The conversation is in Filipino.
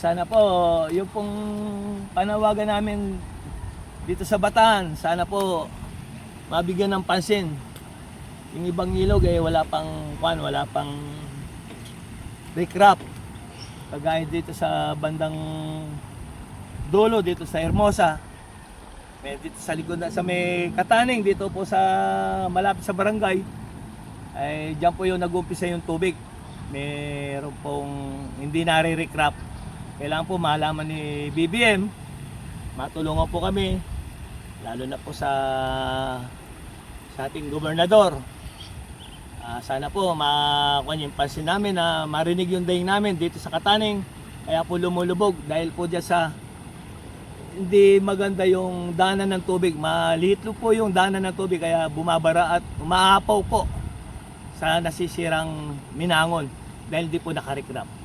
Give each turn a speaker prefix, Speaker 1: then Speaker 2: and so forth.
Speaker 1: sana po yung pong panawagan namin dito sa Bataan, sana po mabigyan ng pansin. Yung ibang ilog wala pang recrap. Kagaya dito sa bandang dulo dito sa Hermosa. May dito sa likod sa may Kataning dito po sa malapit sa barangay ay diyan po yung nag-umpisa yung tubig. Meron pong hindi nare-recrap. Kailangan po malaman ni BBM, matulungan po kami, lalo na po sa ating gobernador. Sana po makuha yung pansin namin na marinig yung daing namin dito sa Kataning. Kaya po lumulubog dahil po dyan sa hindi maganda yung daanan ng tubig. Maliit po yung daanan ng tubig kaya bumabara at umaapaw po sa nasisirang Minangon dahil di po nakarekrap.